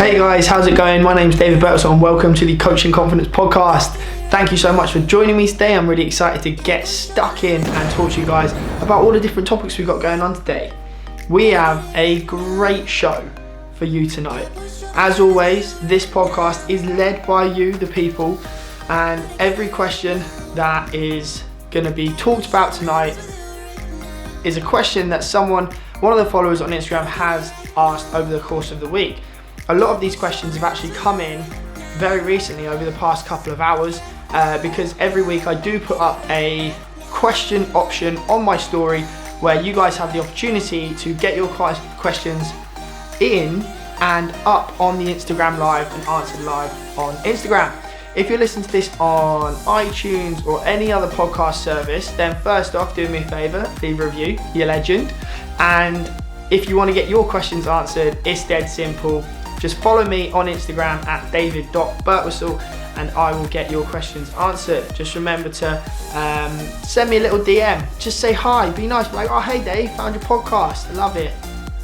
Hey guys, how's it going? My name's David Birtwistle and welcome to the Coaching Confidence podcast. Thank you so much for joining me today. I'm really excited to get stuck in and talk to you guys about all the different topics we've got going on today. We have a great show for you tonight. As always, this podcast is led by you, the people, and every question that is going to be talked about tonight is a question that one of the followers on Instagram has asked over the course of the week. A lot of these questions have actually come in very recently over the past couple of hours because every week I do put up a question option on my story where you guys have the opportunity to get your questions in and up on the Instagram live and answered live on Instagram. If you're listening to this on iTunes or any other podcast service, then first off, do me a favor, leave a review, you're a legend. And if you want to get your questions answered, it's dead simple. Just follow me on Instagram at david.birtwistle and I will get your questions answered. Just remember to send me a little DM. Just say hi, be nice, be like, oh hey Dave, found your podcast, I love it.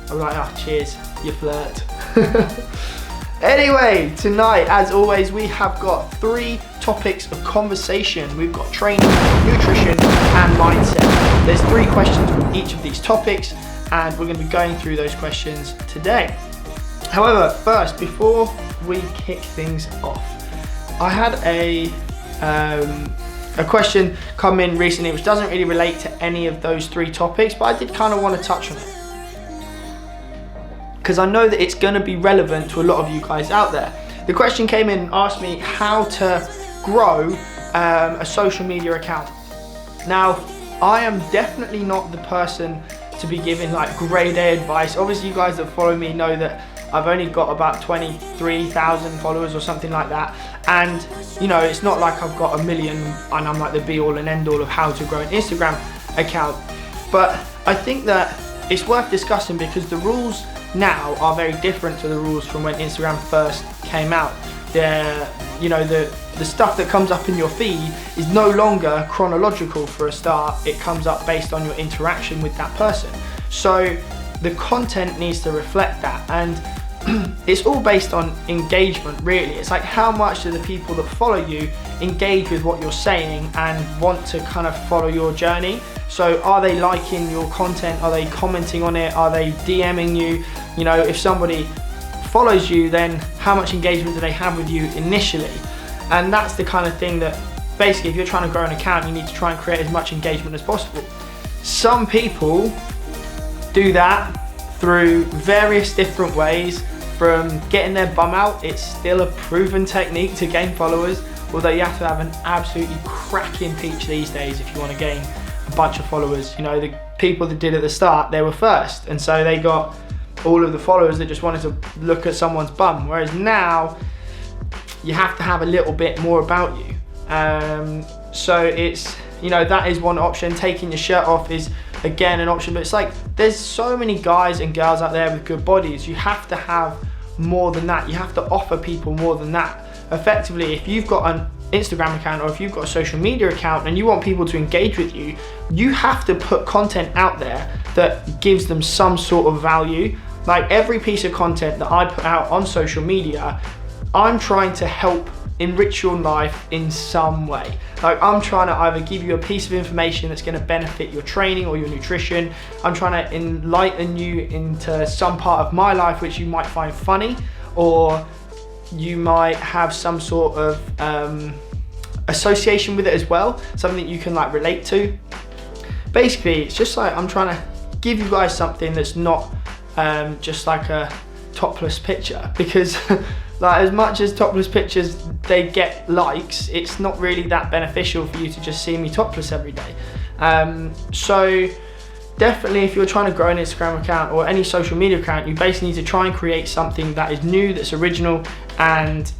I'm like, oh cheers, you flirt. Anyway, tonight, as always, we have got 3 topics of conversation. We've got training, nutrition, and mindset. There's 3 questions from each of these topics, and we're going to be going through those questions today. However, first, before we kick things off, I had a question come in recently which doesn't really relate to any of those 3 topics, but I did kind of want to touch on it, because I know that it's going to be relevant to a lot of you guys out there. The question came in and asked me how to grow a social media account. Now, I am definitely not the person to be giving like grade A advice. Obviously, you guys that follow me know that I've only got about 23,000 followers or something like that. And, you know, it's not like I've got a million and I'm like the be all and end all of how to grow an Instagram account. But I think that it's worth discussing because the rules now are very different to the rules from when Instagram first came out. The stuff that comes up in your feed is no longer chronological for a start. It comes up based on your interaction with that person. So the content needs to reflect that, and it's all based on engagement really. It's like how much do the people that follow you engage with what you're saying and want to kind of follow your journey. So are they liking your content? Are they commenting on it? Are they DMing you? You know, if somebody follows you, then how much engagement do they have with you initially? And that's the kind of thing that basically if you're trying to grow an account, you need to try and create as much engagement as possible. Some people do that through various different ways, from getting their bum out. It's still a proven technique to gain followers, although you have to have an absolutely cracking peach these days if you want to gain a bunch of followers. You know, the people that did at the start, they were first, and so they got all of the followers that just wanted to look at someone's bum, whereas now you have to have a little bit more about you. So it's, you know, that is one option. Taking your shirt off is again an option, but it's like there's so many guys and girls out there with good bodies. You have to have more than that. You have to offer people more than that. Effectively, if you've got an Instagram account or if you've got a social media account and you want people to engage with you, you have to put content out there that gives them some sort of value. Like every piece of content that I put out on social media, I'm trying to help enrich your life in some way. Like I'm trying to either give you a piece of information that's going to benefit your training or your nutrition. I'm trying to enlighten you into some part of my life which you might find funny, or you might have some sort of association with it as well, something that you can like relate to. Basically, it's just like I'm trying to give you guys something that's not just like a topless picture, because like as much as topless pictures they get likes, it's not really that beneficial for you to just see me topless every day. So definitely if you're trying to grow an Instagram account or any social media account, you basically need to try and create something that is new, that's original, and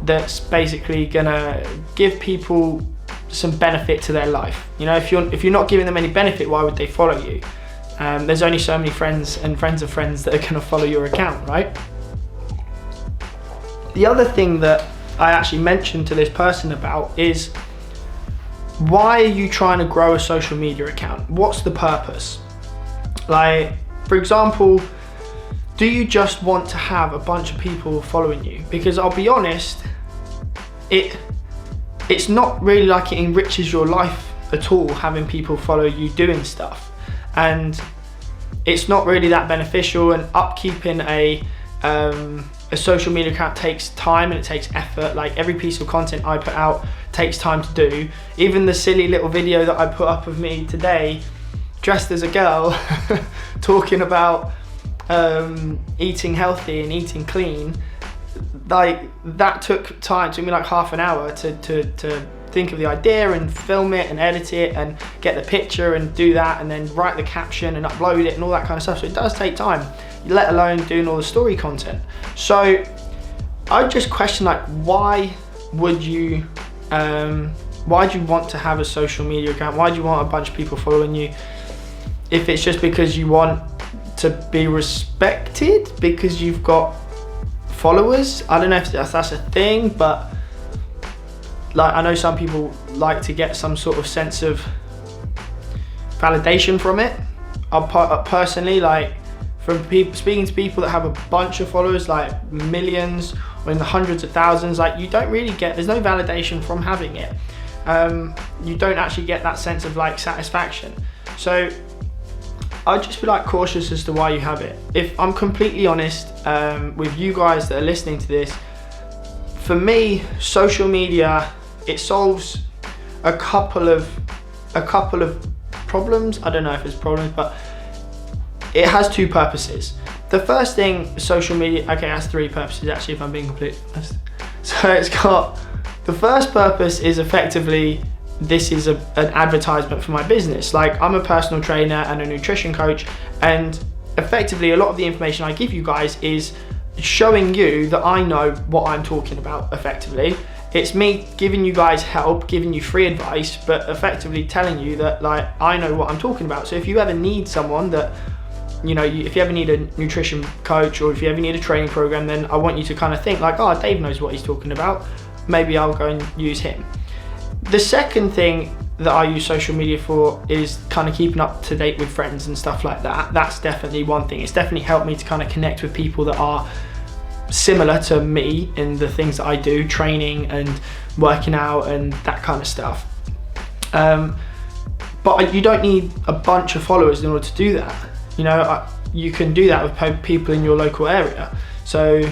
that's basically gonna give people some benefit to their life. You know, if you're not giving them any benefit, why would they follow you? There's only so many friends and friends of friends that are gonna follow your account, right? The other thing that I actually mentioned to this person about is, why are you trying to grow a social media account? What's the purpose? Like, for example, do you just want to have a bunch of people following you? Because I'll be honest, it's not really like it enriches your life at all, having people follow you doing stuff. And it's not really that beneficial, and upkeeping a social media account takes time and it takes effort. Like every piece of content I put out takes time to do. Even the silly little video that I put up of me today, dressed as a girl, talking about eating healthy and eating clean, like that took time. It took me like half an hour to think of the idea and film it and edit it and get the picture and do that and then write the caption and upload it and all that kind of stuff. So it does take time, let alone doing all the story content. So I just question, like, why would you want to have a social media account? Why do you want a bunch of people following you? If it's just because you want to be respected because you've got followers, I don't know if that's a thing, but like I know some people like to get some sort of sense of validation from it. Personally, like from speaking to people that have a bunch of followers, like millions or in the hundreds of thousands, like you don't really get, there's no validation from having it. You don't actually get that sense of like satisfaction. So I'd just be like cautious as to why you have it. If I'm completely honest with you guys that are listening to this, for me, social media, it solves a couple of problems. I don't know if it's problems, but it has two purposes. The first thing, social media, okay, it has three purposes actually, if I'm being completely honest. So it's got, the first purpose is effectively, this is an advertisement for my business. Like I'm a personal trainer and a nutrition coach, and effectively a lot of the information I give you guys is showing you that I know what I'm talking about effectively. It's me giving you guys help, giving you free advice, but effectively telling you that like I know what I'm talking about. So if you ever need someone that, you know, if you ever need a nutrition coach or if you ever need a training program, then I want you to kind of think like, oh, Dave knows what he's talking about. Maybe I'll go and use him. The second thing that I use social media for is kind of keeping up to date with friends and stuff like that. That's definitely one thing. It's definitely helped me to kind of connect with people that are similar to me in the things that I do, training and working out and that kind of stuff. But you don't need a bunch of followers in order to do that. You know, you can do that with people in your local area. So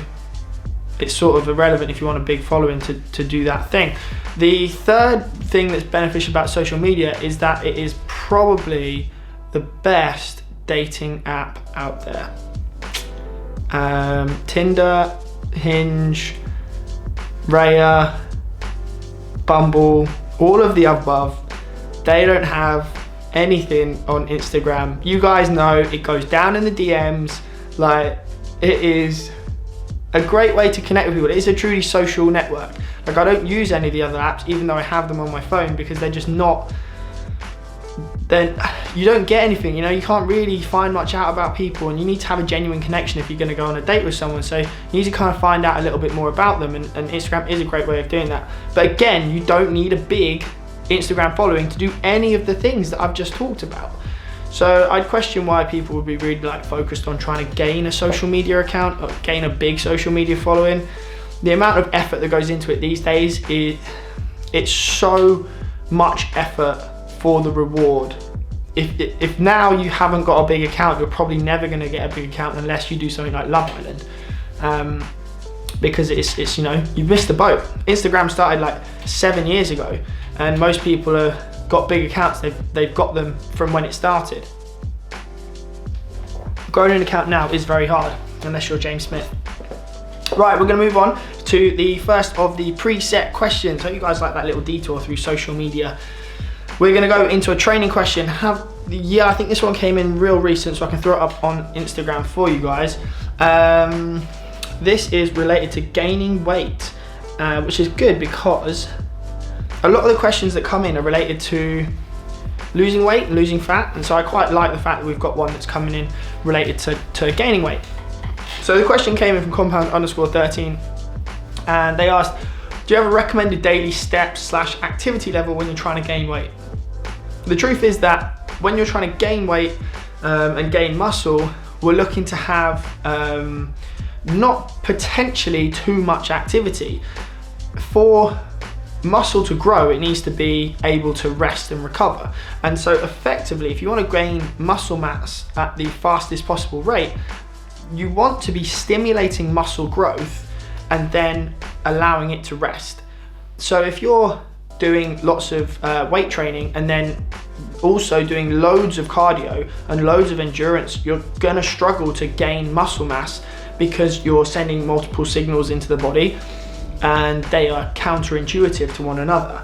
it's sort of irrelevant if you want a big following to do that thing. The third thing that's beneficial about social media is that it is probably the best dating app out there. Tinder, Hinge, Raya, Bumble, all of the above, they don't have anything on Instagram. You guys know it goes down in the DMs. Like, it is a great way to connect with people. It is a truly social network. Like, I don't use any of the other apps, even though I have them on my phone, because they're just not, then you don't get anything, you know, you can't really find much out about people, and you need to have a genuine connection if you're going to go on a date with someone. So you need to kind of find out a little bit more about them, and Instagram is a great way of doing that. But again, you don't need a big Instagram following to do any of the things that I've just talked about. So I'd question why people would be really like focused on trying to gain a social media account or gain a big social media following. The amount of effort that goes into it these days, it's so much effort for the reward. If now you haven't got a big account, you're probably never going to get a big account unless you do something like Love Island, because it's you know, you've missed the boat. Instagram started like 7 years ago, and most people have got big accounts. They've got them from when it started. Growing an account now is very hard unless you're James Smith. Right, we're going to move on to the first of the preset questions. Hope you guys like that little detour through social media. We're going to go into a training question. I think this one came in real recent, so I can throw it up on Instagram for you guys. This is related to gaining weight, which is good because a lot of the questions that come in are related to losing weight and losing fat, and so I quite like the fact that we've got one that's coming in related to gaining weight. So the question came in from Confidence_13, and they asked, do you have a recommended daily steps/activity level when you're trying to gain weight? The truth is that when you're trying to gain weight and gain muscle, we're looking to have not potentially too much activity. For muscle to grow, it needs to be able to rest and recover. And so effectively, if you want to gain muscle mass at the fastest possible rate, you want to be stimulating muscle growth and then allowing it to rest. So if you're doing lots of weight training and then also doing loads of cardio and loads of endurance, you're gonna struggle to gain muscle mass because you're sending multiple signals into the body and they are counterintuitive to one another.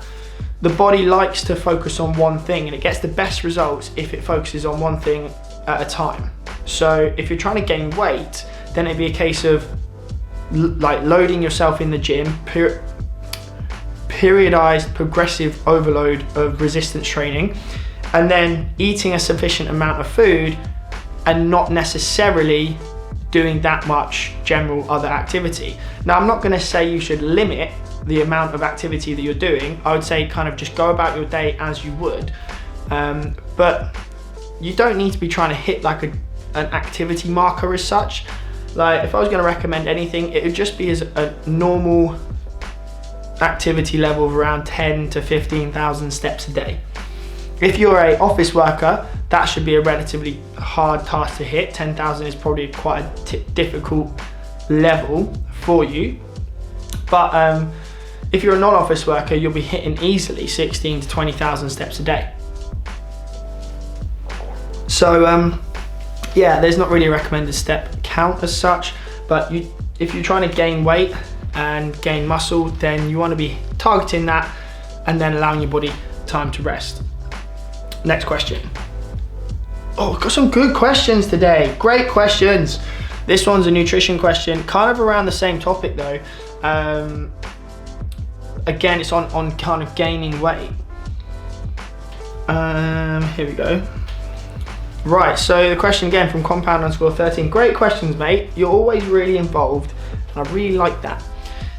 The body likes to focus on one thing, and it gets the best results if it focuses on one thing at a time. So if you're trying to gain weight, then it'd be a case of like loading yourself in the gym, periodized progressive overload of resistance training, and then eating a sufficient amount of food and not necessarily doing that much general other activity. Now, I'm not going to say you should limit the amount of activity that you're doing. I would say kind of just go about your day as you would, but you don't need to be trying to hit like an activity marker as such. Like if I was going to recommend anything, it would just be as a normal activity level of around 10 to 15,000 steps a day. If you're an office worker, that should be a relatively hard task to hit. 10,000 is probably quite a difficult level for you. But if you're a non-office worker, you'll be hitting easily 16 to 20,000 steps a day. So yeah, there's not really a recommended step count as such, but if you're trying to gain weight and gain muscle, then you want to be targeting that and then allowing your body time to rest. Next question. Oh, got some good questions today. Great questions. This one's a nutrition question, kind of around the same topic though. Again, it's on kind of gaining weight. Here we go. Right, so the question again from Compound_13. Great questions, mate. You're always really involved, and I really like that.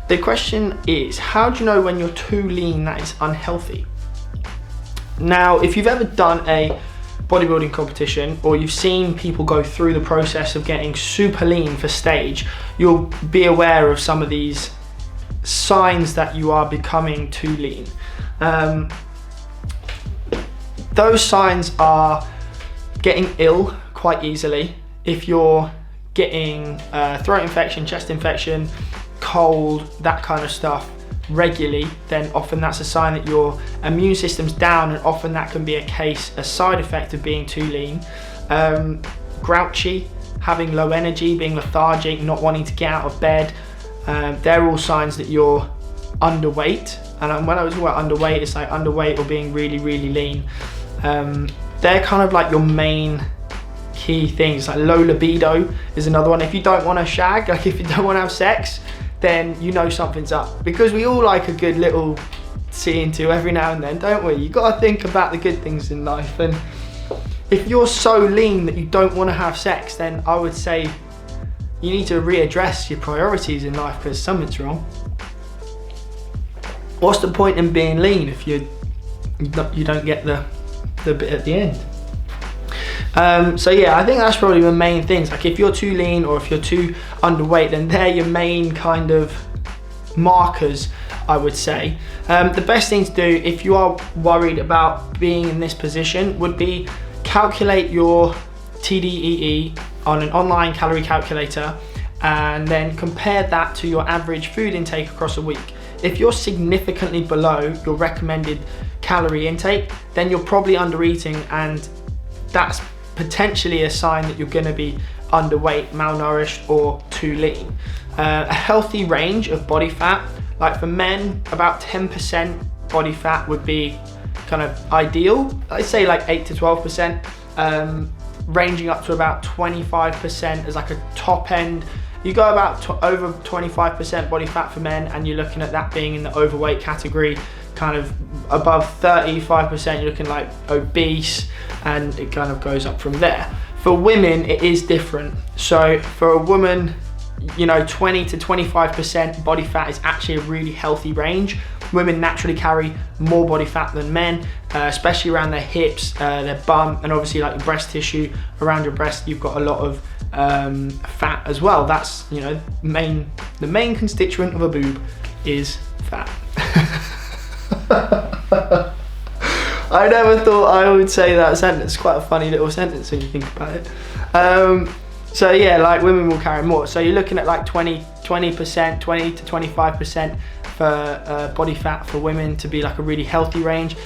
The question is, how do you know when you're too lean that is unhealthy? Now, if you've ever done a bodybuilding competition or you've seen people go through the process of getting super lean for stage, you'll be aware of some of these signs that you are becoming too lean. Those signs are getting ill quite easily. If you're getting throat infection, chest infection, cold, that kind of stuff regularly, then often that's a sign that your immune system's down, and often that can be a side effect of being too lean. Grouchy, having low energy, being lethargic, not wanting to get out of bed, they're all signs that you're underweight. And when I was talking about underweight, it's like underweight or being really, really lean. They're kind of like your main key things. Like low libido is another one. If you don't want to shag, like if you don't want to have sex, then you know something's up, because we all like a good little seeing to every now and then, don't we? You got to think about the good things in life, and if you're so lean that you don't want to have sex, then I would say you need to readdress your priorities in life, because something's wrong. What's the point in being lean if you don't get the bit at the end? So yeah, I think that's probably the main things. Like if you're too lean or if you're too underweight, then they're your main kind of markers, I would say. The best thing to do if you are worried about being in this position would be calculate your TDEE on an online calorie calculator and then compare that to your average food intake across a week. If you're significantly below your recommended calorie intake, then you're probably under eating, and that's potentially a sign that you're going to be underweight, malnourished, or too lean. A healthy range of body fat, like for men, about 10% body fat would be kind of ideal. I'd say like 8 to 12%, ranging up to about 25% as like a top end. You go about over 25% body fat for men, and you're looking at that being in the overweight category. Kind of above 35%, you're looking like obese, and it kind of goes up from there. For women, it is different. So for a woman, you know, 20 to 25% body fat is actually a really healthy range. Women naturally carry more body fat than men, especially around their hips, their bum, and obviously like your breast tissue. Around your breast, you've got a lot of fat as well. That's, you know, the main constituent of a boob is fat. I never thought I would say that sentence. Quite a funny little sentence when you think about it. So yeah, like women will carry more. So you're looking at like 20 to 25% for body fat for women to be like a really healthy range.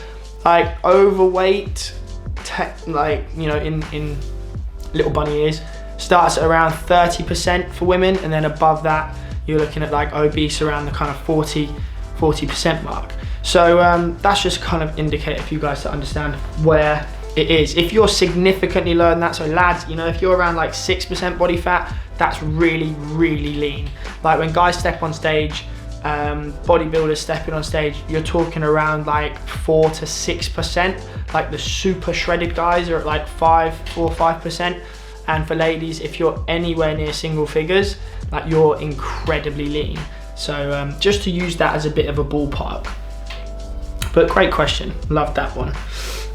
Like overweight, like, you know, in little bunny ears, starts at around 30% for women, and then above that you're looking at like obese around the kind of 40% mark. So that's just kind of indicator for you guys to understand where it is. If you're significantly lower than that, so lads, you know, if you're around like 6% body fat, that's really, really lean. Like when guys step on stage, bodybuilders stepping on stage, you're talking around like 4 to 6%. Like the super shredded guys are at like 4 or 5%. And for ladies, if you're anywhere near single figures, like you're incredibly lean. So just to use that as a bit of a ballpark. But great question, love that one.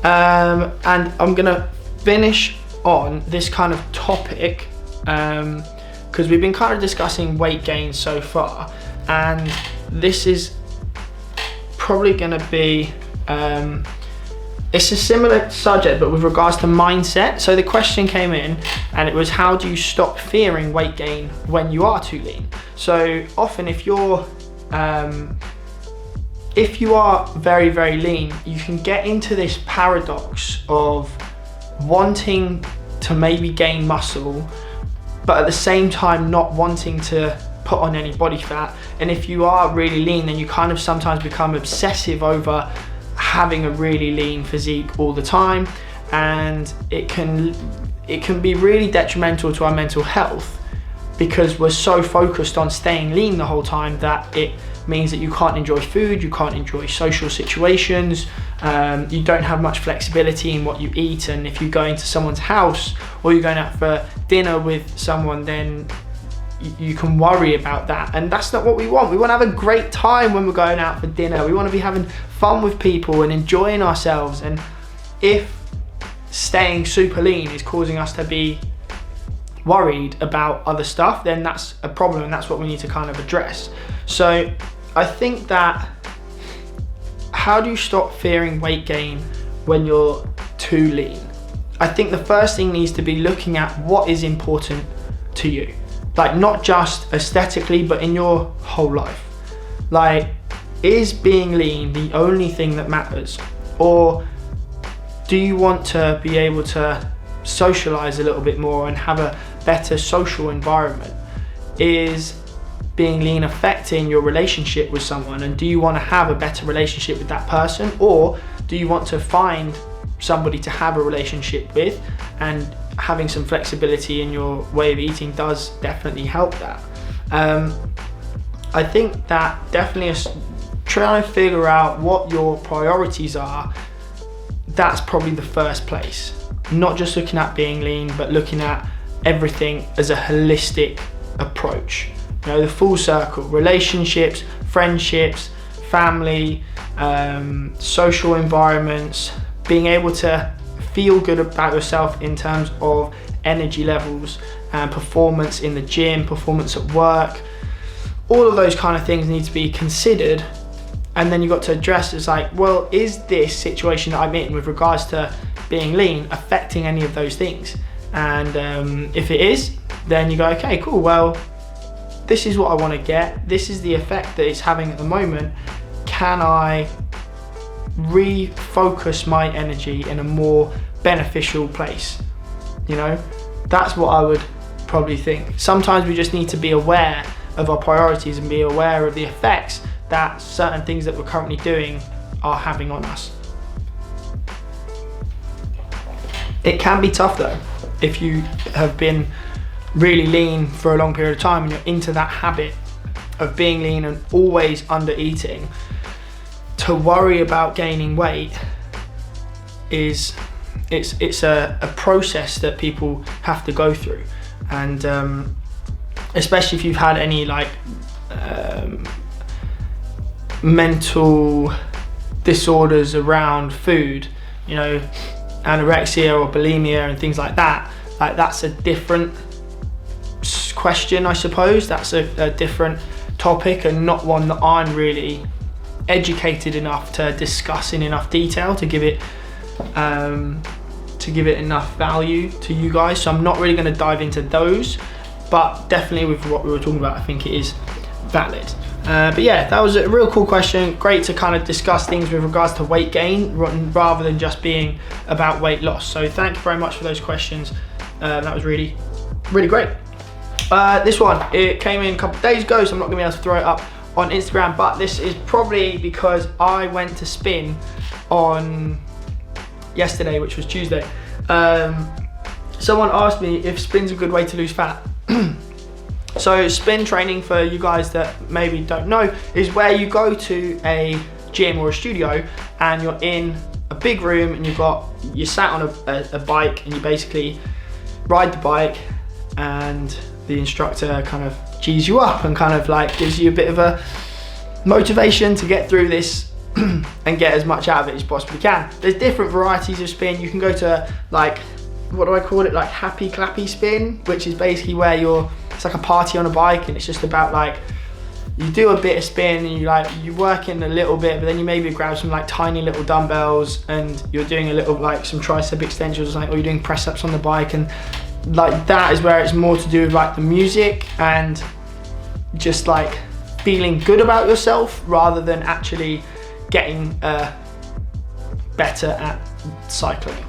And I'm gonna finish on this kind of topic because we've been kind of discussing weight gain so far, and this is probably gonna be, it's a similar subject but with regards to mindset. So the question came in and it was, how do you stop fearing weight gain when you are too lean? So often if you're very, very lean, you can get into this paradox of wanting to maybe gain muscle, but at the same time not wanting to put on any body fat. And if you are really lean, then you kind of sometimes become obsessive over having a really lean physique all the time, and it can be really detrimental to our mental health because we're so focused on staying lean the whole time that it means that you can't enjoy food, you can't enjoy social situations, you don't have much flexibility in what you eat. And if you go into someone's house or you're going out for dinner with someone, then you can worry about that, and that's not what we want. We want to have a great time when we're going out for dinner. We want to be having fun with people and enjoying ourselves. And if staying super lean is causing us to be worried about other stuff, then that's a problem, and that's what we need to kind of address. So I think that, how do you stop fearing weight gain when you're too lean? I think the first thing needs to be looking at what is important to you. Like not just aesthetically, but in your whole life. Like, is being lean the only thing that matters? Or do you want to be able to socialize a little bit more and have a better social environment? Is being lean affecting your relationship with someone, and do you want to have a better relationship with that person? Or do you want to find somebody to have a relationship with, and having some flexibility in your way of eating does definitely help that. I think that definitely trying to figure out what your priorities are, that's probably the first place. Not just looking at being lean, but looking at everything as a holistic approach. You know, the full circle: relationships, friendships, family, social environments, being able to feel good about yourself in terms of energy levels and performance in the gym, performance at work. All of those kind of things need to be considered, and then you've got to address, it's like, well, is this situation that I'm in with regards to being lean affecting any of those things? And if it is, then you go, okay, cool, well, this is what I want to get, this is the effect that it's having at the moment. Can I refocus my energy in a more beneficial place? You know, that's what I would probably think. Sometimes we just need to be aware of our priorities and be aware of the effects that certain things that we're currently doing are having on us. It can be tough though, if you have been really lean for a long period of time and you're into that habit of being lean and always under eating. To worry about gaining weight is it's a process that people have to go through, and especially if you've had any like mental disorders around food, you know, anorexia or bulimia and things like that. Like that's a different question, I suppose. That's a different topic and not one that I'm really educated enough to discuss in enough detail to give it enough value to you guys. So I'm not really going to dive into those, but definitely with what we were talking about, I think it is valid. But yeah, that was a real cool question. Great to kind of discuss things with regards to weight gain rather than just being about weight loss. So thank you very much for those questions. That was really, really great. This one, it came in a couple of days ago, so I'm not gonna be able to throw it up on Instagram, but this is probably because I went to spin on yesterday, which was Tuesday. Someone asked me if spin's a good way to lose fat. So spin training, for you guys that maybe don't know, is where you go to a gym or a studio and you're in a big room and you're sat on a bike and you basically ride the bike and the instructor kind of G's you up and kind of like gives you a bit of a motivation to get through this and get as much out of it as you possibly can. There's different varieties of spin. You can go to like, what do I call it? Like happy clappy spin, which is basically where it's like a party on a bike and it's just about like, you do a bit of spin and you work in a little bit, but then you maybe grab some like tiny little dumbbells and you're doing a little like some tricep extensions or something, or you're doing press ups on the bike, and like that is where it's more to do with like the music and just like feeling good about yourself rather than actually getting better at cycling.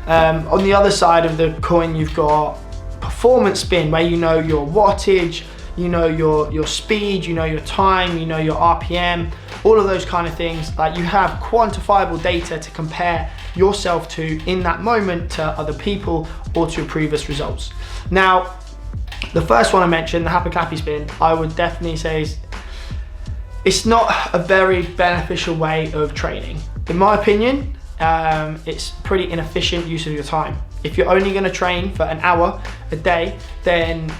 On the other side of the coin, you've got performance spin, where you know your wattage, you know your speed, you know your time, you know your RPM, all of those kind of things. Like you have quantifiable data to compare yourself to in that moment to other people or to previous results. Now, the first one I mentioned, the happy clappy spin, I would definitely say it's not a very beneficial way of training. In my opinion, it's pretty inefficient use of your time. If you're only going to train for an hour a day, then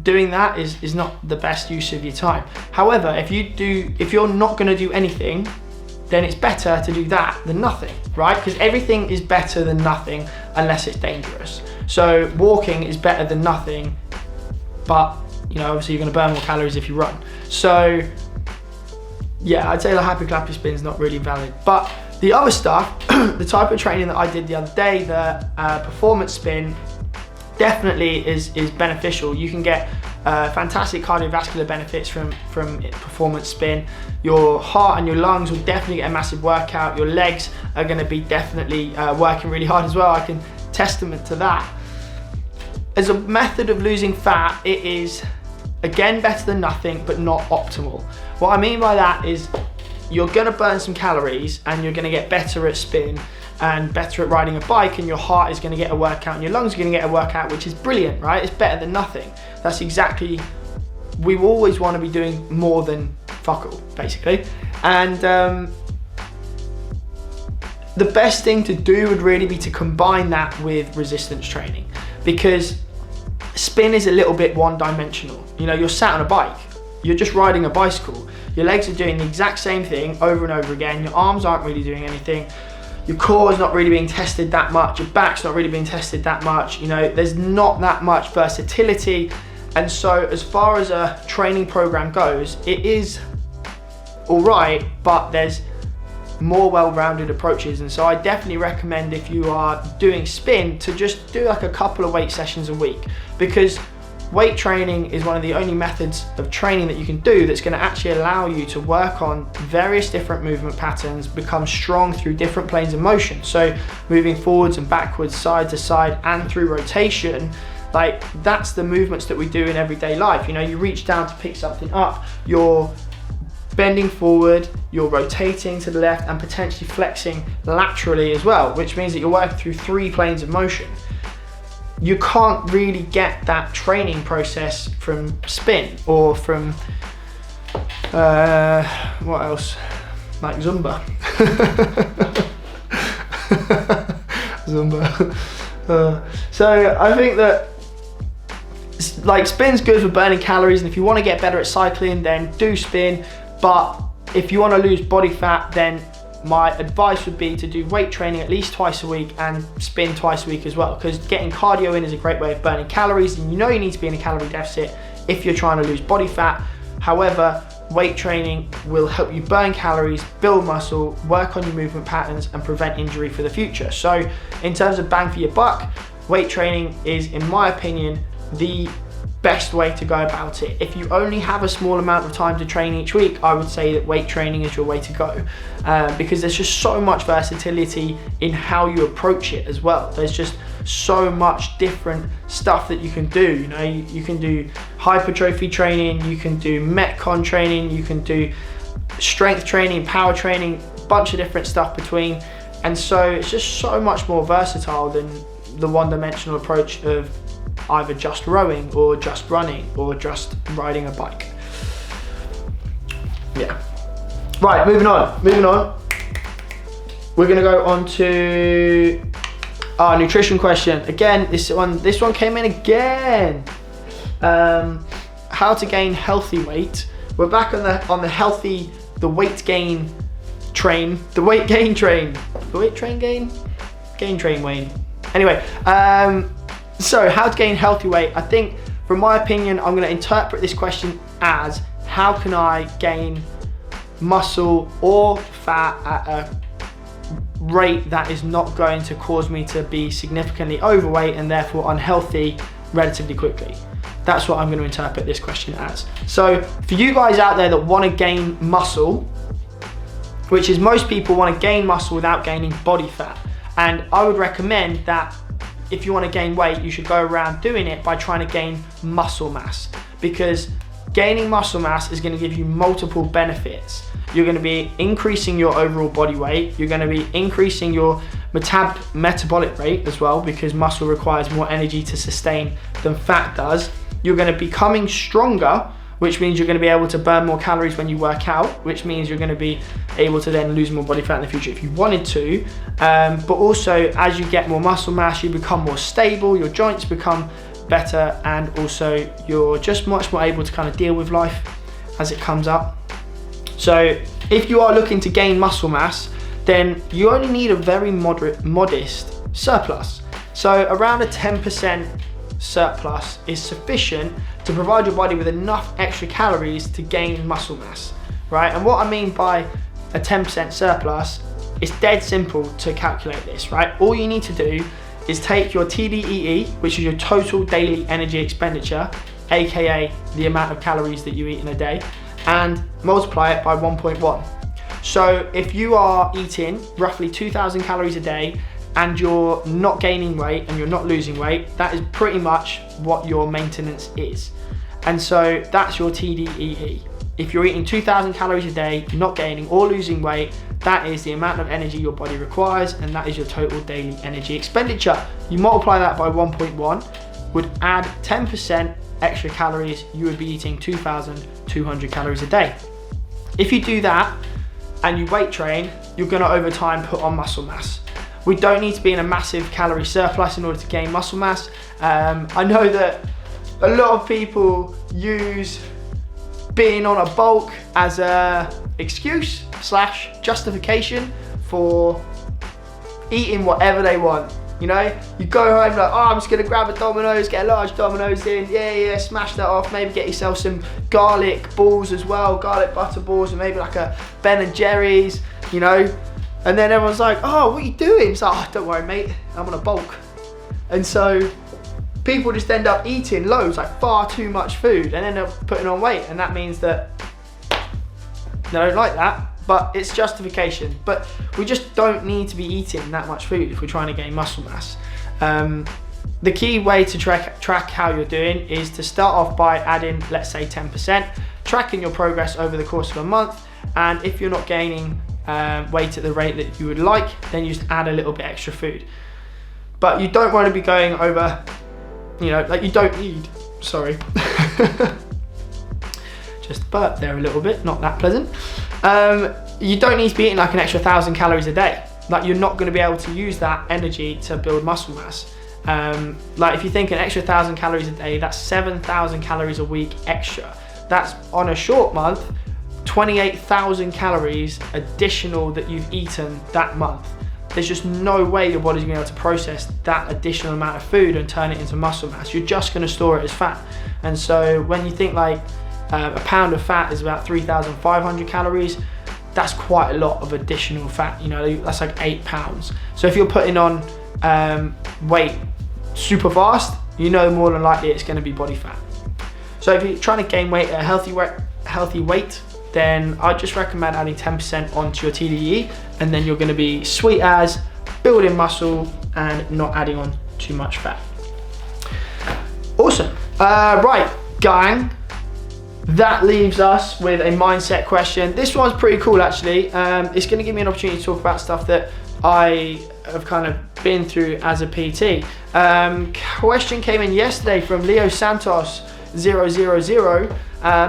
doing that is not the best use of your time. However, if you're not going to do anything, then it's better to do that than nothing, right? Because everything is better than nothing unless it's dangerous. So walking is better than nothing, but obviously you're going to burn more calories if you run. So yeah, I'd say the happy clappy spin is not really valid. But the other stuff, the type of training that I did the other day, the performance spin, definitely is beneficial. You can get fantastic cardiovascular benefits from performance spin. Your heart and your lungs will definitely get a massive workout. Your legs are going to be definitely working really hard as well. I can testament to that. As a method of losing fat, it is again better than nothing, but not optimal. What I mean by that is you're going to burn some calories and you're going to get better at spin and better at riding a bike, and your heart is going to get a workout and your lungs are going to get a workout, which is brilliant, right? It's better than nothing. That's exactly, we always want to be doing more than fuck all, basically. And the best thing to do would really be to combine that with resistance training, because spin is a little bit one-dimensional. You're sat on a bike, you're just riding a bicycle. Your legs are doing the exact same thing over and over again. Your arms aren't really doing anything. Your core is not really being tested that much. Your back's not really being tested that much. There's not that much versatility. And so as far as a training program goes, it is all right, but there's more well-rounded approaches. And so I definitely recommend, if you are doing spin, to just do like a couple of weight sessions a week, because weight training is one of the only methods of training that you can do that's going to actually allow you to work on various different movement patterns, become strong through different planes of motion. So moving forwards and backwards, side to side, and through rotation. Like, that's the movements that we do in everyday life. You reach down to pick something up, you're bending forward, you're rotating to the left and potentially flexing laterally as well, which means that you're working through 3 planes of motion. You can't really get that training process from spin or from, what else? Like Zumba. Zumba. So I think that like spin's good for burning calories, and if you want to get better at cycling, then do spin. But if you want to lose body fat, then my advice would be to do weight training at least twice a week and spin twice a week as well, because getting cardio in is a great way of burning calories, and you know you need to be in a calorie deficit if you're trying to lose body fat. However, weight training will help you burn calories, build muscle, work on your movement patterns, and prevent injury for the future. So in terms of bang for your buck, weight training is, in my opinion, the best way to go about it. If you only have a small amount of time to train each week, I would say that weight training is your way to go, because there's just so much versatility in how you approach it as well. There's just so much different stuff that you can do. You know, you can do hypertrophy training, you can do metcon training, you can do strength training, power training, a bunch of different stuff between. And so it's just so much more versatile than the one-dimensional approach of either just rowing or just running or just riding a bike. Yeah. Right, moving on. We're gonna go on to our nutrition question. Again, this one came in again. How to gain healthy weight. We're back on the weight gain train. Wayne. Anyway, so how to gain healthy weight. I think, from my opinion, I'm going to interpret this question as, how can I gain muscle or fat at a rate that is not going to cause me to be significantly overweight and therefore unhealthy relatively quickly. That's what I'm going to interpret this question as. So for you guys out there that want to gain muscle, which is most people want to gain muscle without gaining body fat, and I would recommend that if you want to gain weight, you should go around doing it by trying to gain muscle mass, because gaining muscle mass is going to give you multiple benefits. You're going to be increasing your overall body weight. You're going to be increasing your metabolic rate as well, because muscle requires more energy to sustain than fat does. You're going to be becoming stronger, which means you're going to be able to burn more calories when you work out, which means you're going to be able to then lose more body fat in the future if you wanted to. But also, as you get more muscle mass, you become more stable, your joints become better, and also you're just much more able to kind of deal with life as it comes up. So if you are looking to gain muscle mass, then you only need a very modest surplus. So around a 10% surplus is sufficient to provide your body with enough extra calories to gain muscle mass, right? And what I mean by a 10% surplus, it's dead simple to calculate this, right? All you need to do is take your TDEE, which is your total daily energy expenditure, aka the amount of calories that you eat in a day, and multiply it by 1.1. So if you are eating roughly 2,000 calories a day and you're not gaining weight and you're not losing weight, that is pretty much what your maintenance is. And so that's your TDEE. If you're eating 2,000 calories a day, you're not gaining or losing weight, that is the amount of energy your body requires, and that is your total daily energy expenditure. You multiply that by 1.1, would add 10% extra calories, you would be eating 2,200 calories a day. If you do that and you weight train, you're gonna over time put on muscle mass. We don't need to be in a massive calorie surplus in order to gain muscle mass. I know that a lot of people use being on a bulk as a excuse / justification for eating whatever they want. You know, you go home like, oh, I'm just gonna grab a Domino's, get a large Domino's in, yeah, smash that off, maybe get yourself some garlic balls as well, garlic butter balls, and maybe like a Ben and Jerry's, you know. And then everyone's like, oh, what are you doing? It's like, oh, don't worry, mate, I'm on a bulk. And so people just end up eating loads, like far too much food, and end up putting on weight. And that means that they don't like that, but it's justification. But we just don't need to be eating that much food if we're trying to gain muscle mass. The key way to track how you're doing is to start off by adding, let's say 10%, tracking your progress over the course of a month. And if you're not gaining weight at the rate that you would like, then you just add a little bit extra food. But you don't want to be going over, you know, like you don't need, sorry. Just burp there a little bit, not that pleasant. You don't need to be eating like an extra 1,000 calories a day. Like, you're not going to be able to use that energy to build muscle mass. Like, if you think an extra 1,000 calories a day, that's 7,000 calories a week extra. That's on a short month 28,000 calories additional that you've eaten that month. There's just no way your body's gonna be able to process that additional amount of food and turn it into muscle mass. You're just gonna store it as fat. And so when you think like a pound of fat is about 3,500 calories, that's quite a lot of additional fat. You know, that's like 8 pounds. So if you're putting on weight super fast, you know more than likely it's gonna be body fat. So if you're trying to gain weight at a healthy weight, then I'd just recommend adding 10% onto your TDE, and then you're gonna be sweet as, building muscle and not adding on too much fat. Awesome. Right, gang, that leaves us with a mindset question. This one's pretty cool actually. It's gonna give me an opportunity to talk about stuff that I have kind of been through as a PT. Question came in yesterday from Leo Santos 000.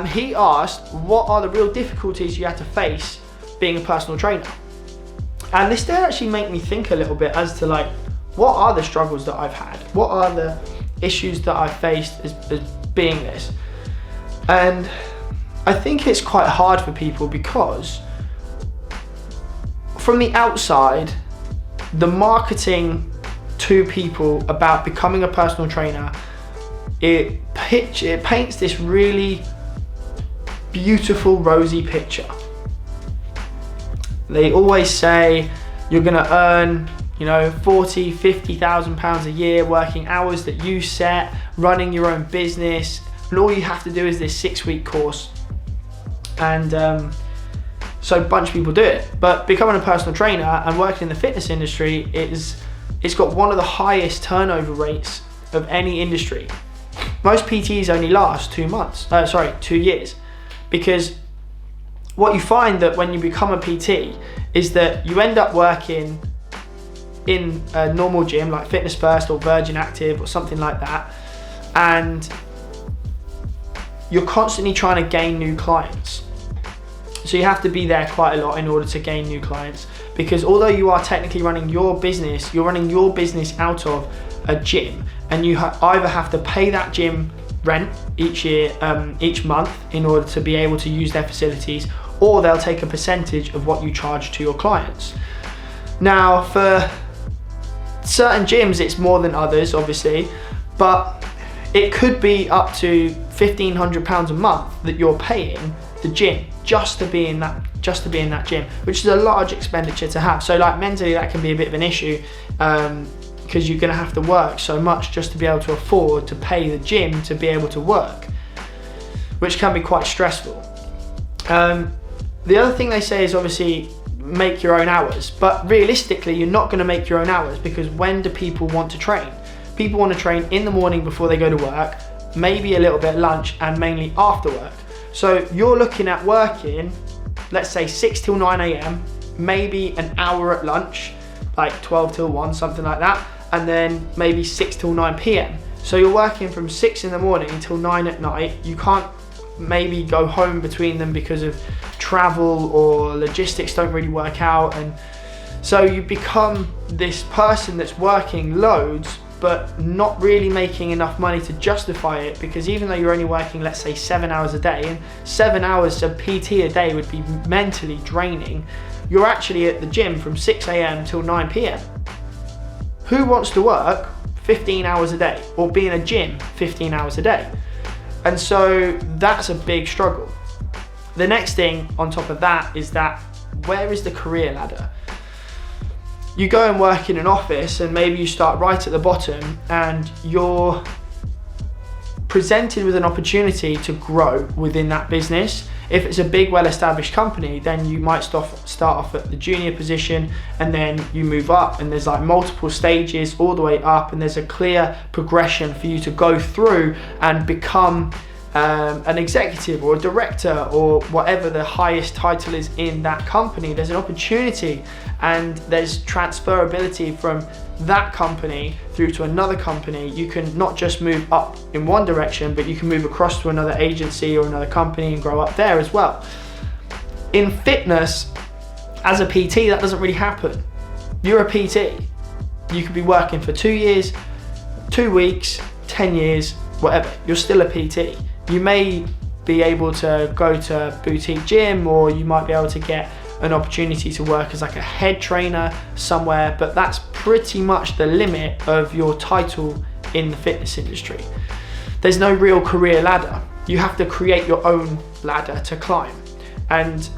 He asked, what are the real difficulties you had to face being a personal trainer? And this did actually make me think a little bit as to like, what are the struggles that I've had? What are the issues that I've faced as being this? And I think it's quite hard for people because from the outside, the marketing to people about becoming a personal trainer, it paints this really beautiful rosy picture. They always say you're gonna earn, you know, 40, 50,000 pounds a year working hours that you set, running your own business, and all you have to do is this 6-week course. And so a bunch of people do it. But becoming a personal trainer and working in the fitness industry, it's got one of the highest turnover rates of any industry. Most PTs only last 2 years. Because what you find that when you become a PT is that you end up working in a normal gym like Fitness First or Virgin Active or something like that, and you're constantly trying to gain new clients. So you have to be there quite a lot in order to gain new clients, because although you are technically running your business, you're running your business out of a gym, and you either have to pay that gym rent each month in order to be able to use their facilities, or they'll take a percentage of what you charge to your clients. Now, for certain gyms, it's more than others, obviously, but it could be up to £1,500 a month that you're paying the gym just to be in that gym, which is a large expenditure to have. So like mentally, that can be a bit of an issue, because you're going to have to work so much just to be able to afford to pay the gym to be able to work, which can be quite stressful. The other thing they say is obviously make your own hours, but realistically you're not going to make your own hours, because when do people want to train? People want to train in the morning before they go to work, maybe a little bit at lunch, and mainly after work. So you're looking at working, let's say 6 till 9 a.m, maybe an hour at lunch, like 12 till 1, something like that, and then maybe 6 till 9 p.m. So you're working from 6 in the morning until 9 at night. You can't maybe go home between them because of travel or logistics don't really work out, and so you become this person that's working loads but not really making enough money to justify it, because even though you're only working, let's say 7 hours a day, and 7 hours of PT a day would be mentally draining, you're actually at the gym from 6 a.m. till 9 p.m. Who wants to work 15 hours a day or be in a gym 15 hours a day? And so that's a big struggle. The next thing on top of that is that, where is the career ladder? You go and work in an office and maybe you start right at the bottom, and you're presented with an opportunity to grow within that business. If it's a big, well-established company, then you might start off at the junior position, and then you move up, and there's like multiple stages all the way up, and there's a clear progression for you to go through and become an executive or a director or whatever the highest title is in that company. There's an opportunity, and there's transferability from that company through to another company. You can not just move up in one direction, but you can move across to another agency or another company and grow up there as well. In fitness, as a PT, that doesn't really happen. You're a PT. You could be working for 2 years, 2 weeks, 10 years, whatever. You're still a PT. You may be able to go to a boutique gym, or you might be able to get an opportunity to work as like a head trainer somewhere, but that's pretty much the limit of your title in the fitness industry. There's no real career ladder. You have to create your own ladder to climb. And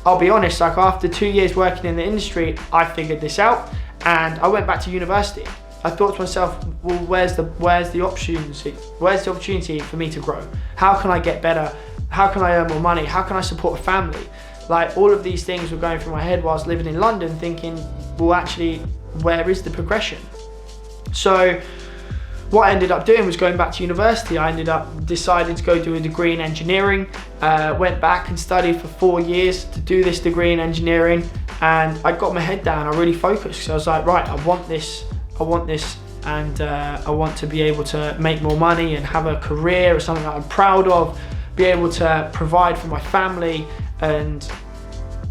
I'll be honest, like after 2 years working in the industry, I figured this out and I went back to university. I thought to myself, well, where's the opportunity for me to grow? How can I get better? How can I earn more money? How can I support a family? Like all of these things were going through my head whilst living in London, thinking, well, actually, where is the progression? So what I ended up doing was going back to university. I ended up deciding to go do a degree in engineering, went back and studied for 4 years to do this degree in engineering, and I got my head down, I really focused. So I was like, right, I want this, and I want to be able to make more money and have a career or something that I'm proud of, be able to provide for my family and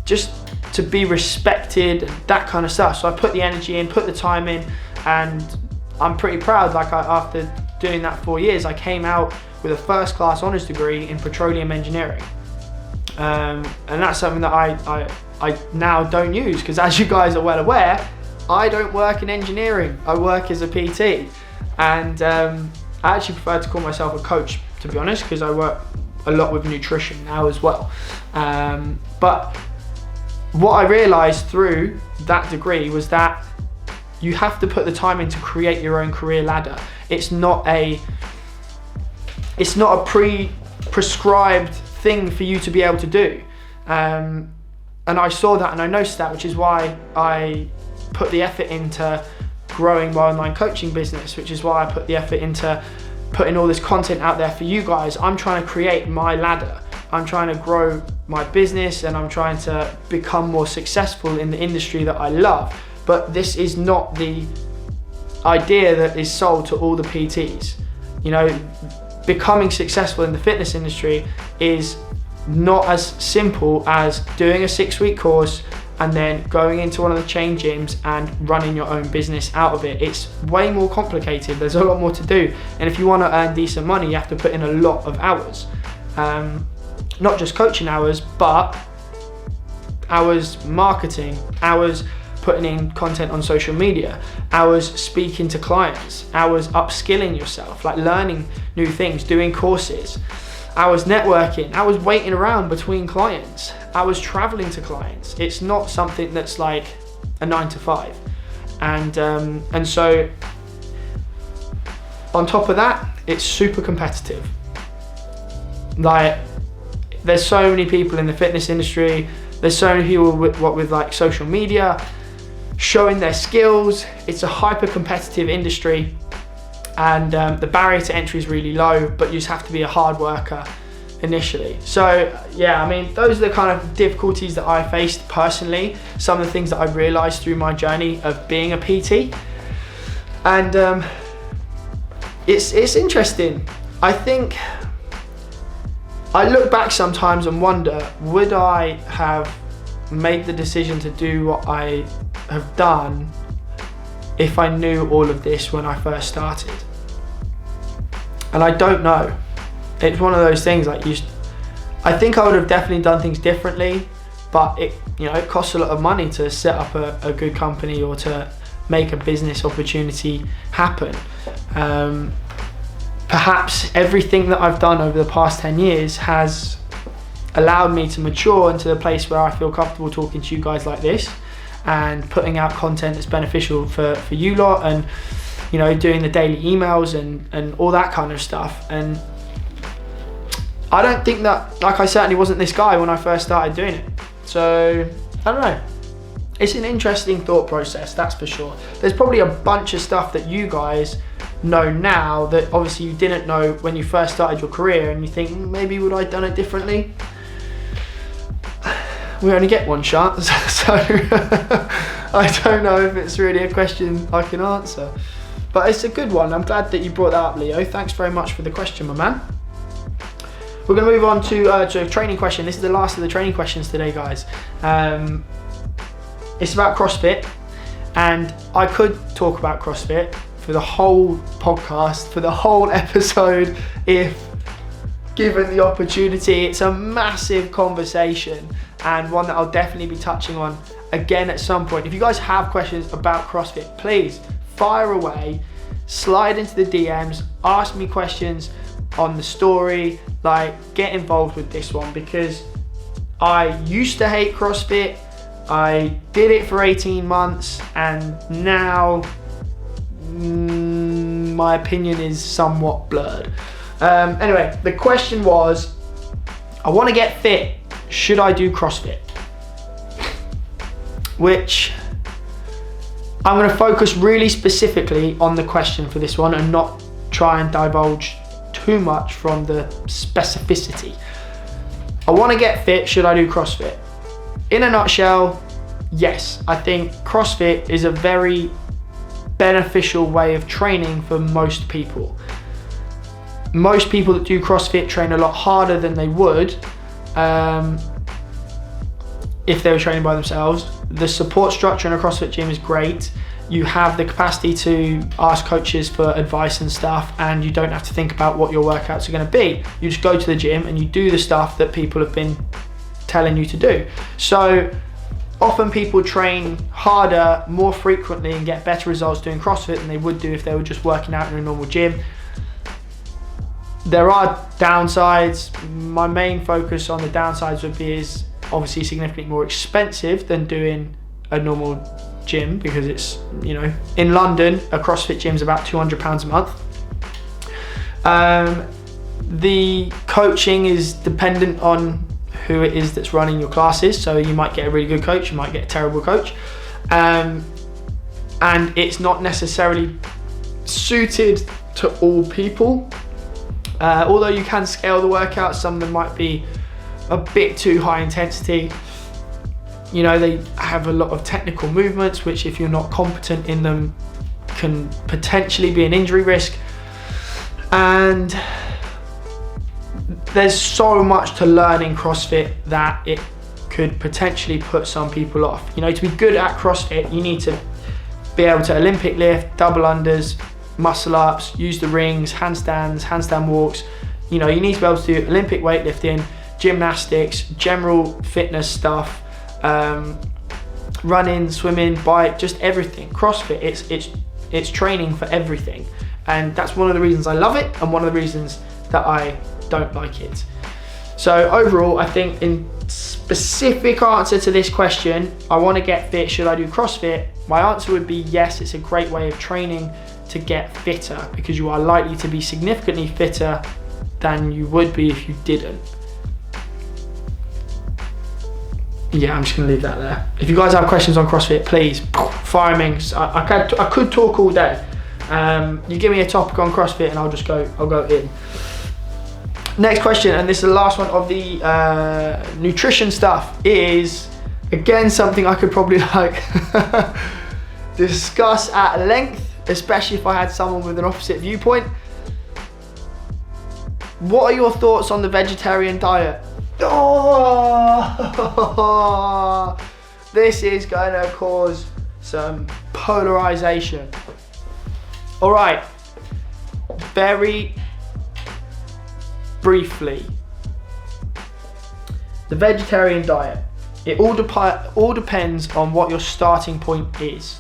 just to be respected and that kind of stuff. So I put the energy in, put the time in, and I'm pretty proud. Like after doing that 4 years, I came out with a first class honours degree in petroleum engineering. And that's something that I now don't use, because as you guys are well aware, I don't work in engineering, I work as a PT. And I actually prefer to call myself a coach, to be honest, because I work a lot with nutrition now as well. But what I realised through that degree was that you have to put the time in to create your own career ladder. It's not a prescribed thing for you to be able to do. And I saw that and I noticed that, which is why I put the effort into growing my online coaching business, which is why I put the effort into putting all this content out there for you guys. I'm trying to create my ladder. I'm trying to grow my business and I'm trying to become more successful in the industry that I love. But this is not the idea that is sold to all the PTs. You know, becoming successful in the fitness industry is not as simple as doing a 6-week course and then going into one of the chain gyms and running your own business out of it. It's way more complicated. There's a lot more to do. And if you want to earn decent money, you have to put in a lot of hours. Not just coaching hours, but hours marketing, hours putting in content on social media, hours speaking to clients, hours upskilling yourself, like learning new things, doing courses, hours networking, hours waiting around between clients, hours traveling to clients. It's not something that's like a 9 to 5. And so on top of that, it's super competitive. Like there's so many people in the fitness industry, there's so many people with like social media, showing their skills. It's a hyper competitive industry, and the barrier to entry is really low, but you just have to be a hard worker initially. So yeah, I mean, those are the kind of difficulties that I faced personally, some of the things that I realized through my journey of being a PT. And it's interesting. I think I look back sometimes and wonder, would I have made the decision to do what I have done if I knew all of this when I first started? And I don't know. It's one of those things, like I think I would have definitely done things differently, but it costs a lot of money to set up a good company or to make a business opportunity happen. Perhaps everything that I've done over the past 10 years has allowed me to mature into the place where I feel comfortable talking to you guys like this and putting out content that's beneficial for you lot, and doing the daily emails and all that kind of stuff. And I don't think that, like, I certainly wasn't this guy when I first started doing it. So I don't know, it's an interesting thought process, that's for sure. There's probably a bunch of stuff that you guys know now that obviously you didn't know when you first started your career, and you think, maybe would I have done it differently? We only get one chance, so I don't know if it's really a question I can answer. But it's a good one. I'm glad that you brought that up, Leo. Thanks very much for the question, my man. We're going to move on to a training question. This is the last of the training questions today, guys. It's about CrossFit, and I could talk about CrossFit for the whole podcast, for the whole episode, if given the opportunity. It's a massive conversation and one that I'll definitely be touching on again at some point. If you guys have questions about CrossFit, please fire away, slide into the DMs, ask me questions on the story, like get involved with this one, because I used to hate CrossFit. I did it for 18 months and now my opinion is somewhat blurred. Anyway, the question was, I want to get fit, should I do CrossFit? Which I'm going to focus really specifically on the question for this one and not try and divulge too much from the specificity. I want to get fit, should I do CrossFit? In a nutshell, yes. I think CrossFit is a very beneficial way of training for most people. Most people that do CrossFit train a lot harder than they would if they were training by themselves. The support structure in a CrossFit gym is great. You have the capacity to ask coaches for advice and stuff, and you don't have to think about what your workouts are going to be. You just go to the gym and you do the stuff that people have been telling you to do. So often people train harder, more frequently, and get better results doing CrossFit than they would do if they were just working out in a normal gym. There are downsides. My main focus on the downsides would be is obviously significantly more expensive than doing a normal gym, because it's, you know, in London a CrossFit gym is about £200 a month. The coaching is dependent on who it is that's running your classes, so you might get a really good coach, you might get a terrible coach, and it's not necessarily suited to all people. Although you can scale the workouts, some of them might be a bit too high intensity. You know, they have a lot of technical movements, which if you're not competent in them can potentially be an injury risk. And there's so much to learn in CrossFit that it could potentially put some people off. You know, to be good at CrossFit, you need to be able to Olympic lift, double unders, muscle ups, use the rings, handstands, handstand walks. You know, you need to be able to do Olympic weightlifting, gymnastics, general fitness stuff, running, swimming, bike, just everything. CrossFit, it's training for everything, and that's one of the reasons I love it and one of the reasons that I don't like it. So overall, I think in specific answer to this question, I want to get fit, should I do CrossFit? My answer would be yes, it's a great way of training to get fitter, because you are likely to be significantly fitter than you would be if you didn't. Yeah, I'm just gonna leave that there. If you guys have questions on CrossFit, please fire me. I could talk all day. You give me a topic on CrossFit and I'll go in. Next question, and this is the last one of the nutrition stuff, is again something I could probably discuss at length, especially if I had someone with an opposite viewpoint. What are your thoughts on the vegetarian diet? Oh, this is gonna cause some polarization. All right, very briefly, the vegetarian diet, it all depends on what your starting point is.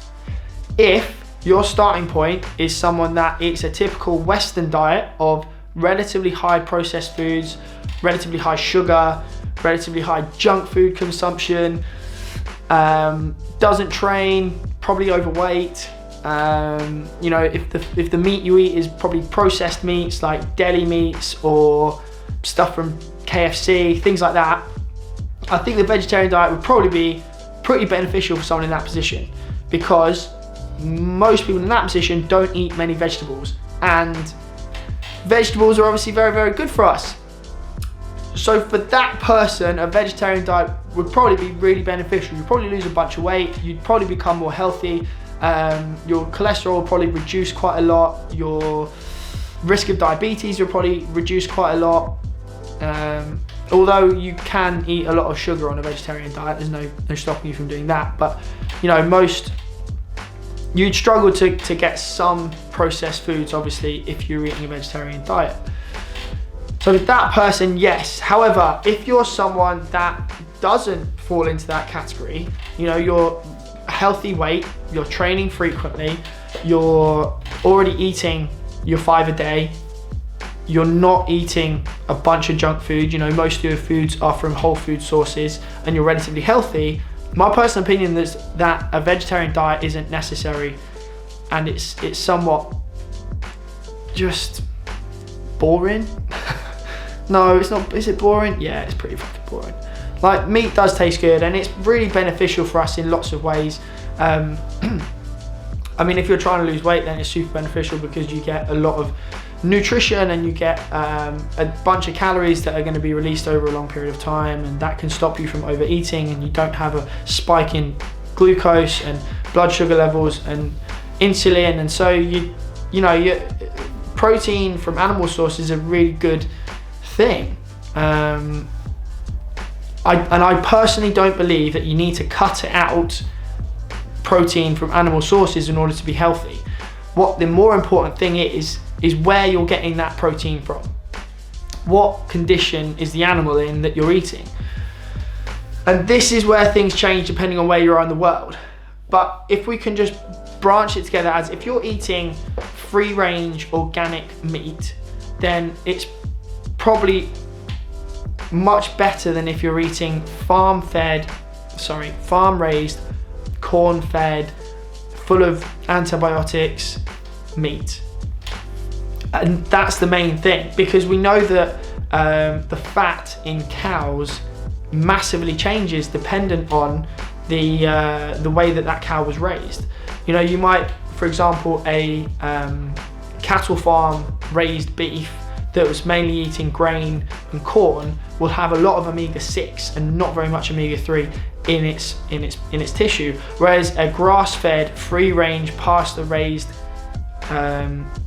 If your starting point is someone that eats a typical Western diet of relatively high processed foods, relatively high sugar, relatively high junk food consumption, doesn't train, probably overweight, you know, if the meat you eat is probably processed meats like deli meats or stuff from KFC, things like that, I think the vegetarian diet would probably be pretty beneficial for someone in that position, because most people in that position don't eat many vegetables, and vegetables are obviously very, very good for us. So for that person, a vegetarian diet would probably be really beneficial. You'd probably lose a bunch of weight, you'd probably become more healthy, your cholesterol will probably reduce quite a lot, your risk of diabetes will probably reduce quite a lot. Although you can eat a lot of sugar on a vegetarian diet, there's no stopping you from doing that, but you know, you'd struggle to get some processed foods obviously if you're eating a vegetarian diet. So with that person, yes. However, if you're someone that doesn't fall into that category, you know, you're healthy weight, you're training frequently, you're already eating your 5 a day, you're not eating a bunch of junk food, you know, most of your foods are from whole food sources, and you're relatively healthy, my personal opinion is that a vegetarian diet isn't necessary, and it's somewhat just boring. No, it's not. Is it boring? Yeah, it's pretty fucking boring. Like, meat does taste good, and it's really beneficial for us in lots of ways. I mean, if you're trying to lose weight, then it's super beneficial because you get a lot of nutrition, and you get a bunch of calories that are going to be released over a long period of time, and that can stop you from overeating, and you don't have a spike in glucose and blood sugar levels and insulin. And so protein from animal sources is a really good thing. I personally don't believe that you need to cut it out, protein from animal sources, in order to be healthy. What the more important thing is where you're getting that protein from. What condition is the animal in that you're eating? And this is where things change depending on where you are in the world. But if we can just branch it together, as if you're eating free range organic meat, then it's probably much better than if you're eating farm raised, corn fed, full of antibiotics meat. And that's the main thing, because we know that the fat in cows massively changes dependent on the way that cow was raised. You know, you might, for example, a cattle farm raised beef that was mainly eating grain and corn will have a lot of omega-6 and not very much omega-3 in its tissue, whereas a grass-fed, free-range, pasture-raised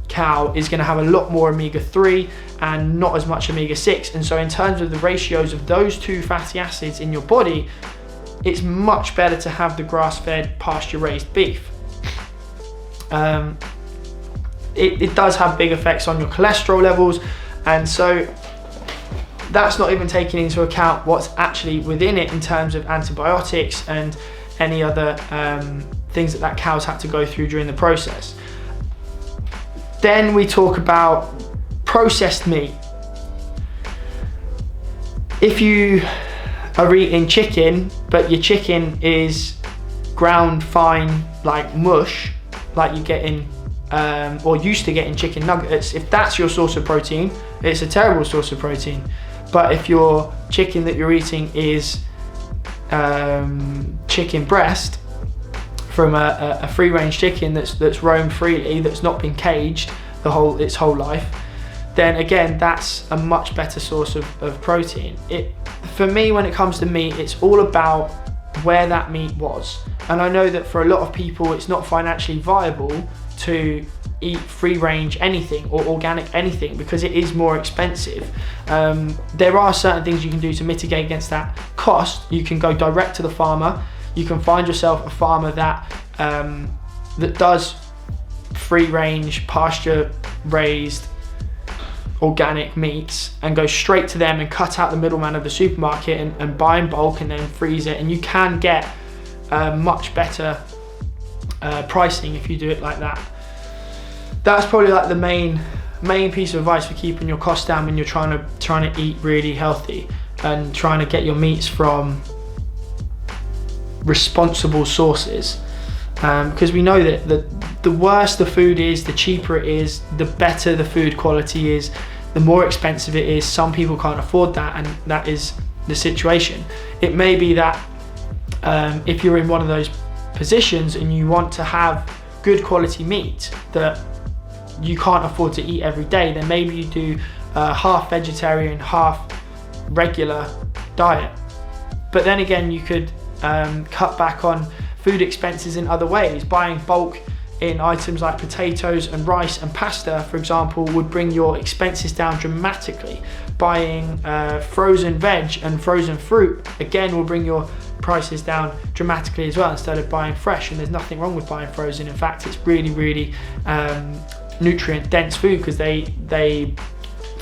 cow is going to have a lot more omega-3 and not as much omega-6. And so in terms of the ratios of those two fatty acids in your body, it's much better to have the grass-fed, pasture-raised beef. It does have big effects on your cholesterol levels, and so that's not even taking into account what's actually within it in terms of antibiotics and any other things that cow's had to go through during the process. Then we talk about processed meat. If you are eating chicken, but your chicken is ground fine like mush, like you get in or used to get in chicken nuggets, if that's your source of protein, it's a terrible source of protein. But if your chicken that you're eating is chicken breast from a free-range chicken that's roamed freely, that's not been caged its whole life, then again, that's a much better source of protein. For me, when it comes to meat, it's all about where that meat was. And I know that for a lot of people, it's not financially viable to eat free range anything or organic anything because it is more expensive. There are certain things you can do to mitigate against that cost. You can go direct to the farmer. You can find yourself a farmer that does free range, pasture raised organic meats and go straight to them and cut out the middleman of the supermarket and buy in bulk and then freeze it, and you can get much better pricing if you do it like that. That's probably like the main piece of advice for keeping your costs down when you're trying to eat really healthy and trying to get your meats from responsible sources, because we know that the worse the food is, the cheaper it is, the better the food quality is, the more expensive it is. Some people can't afford that, and that is the situation. It may be that if you're in one of those positions and you want to have good quality meat that you can't afford to eat every day, then maybe you do a half vegetarian, half regular diet. But then again, you could cut back on food expenses in other ways. Buying bulk in items like potatoes and rice and pasta, for example, would bring your expenses down dramatically. Buying frozen veg and frozen fruit, again, will bring your prices down dramatically as well, instead of buying fresh. And there's nothing wrong with buying frozen. In fact, it's really, really nutrient dense food because they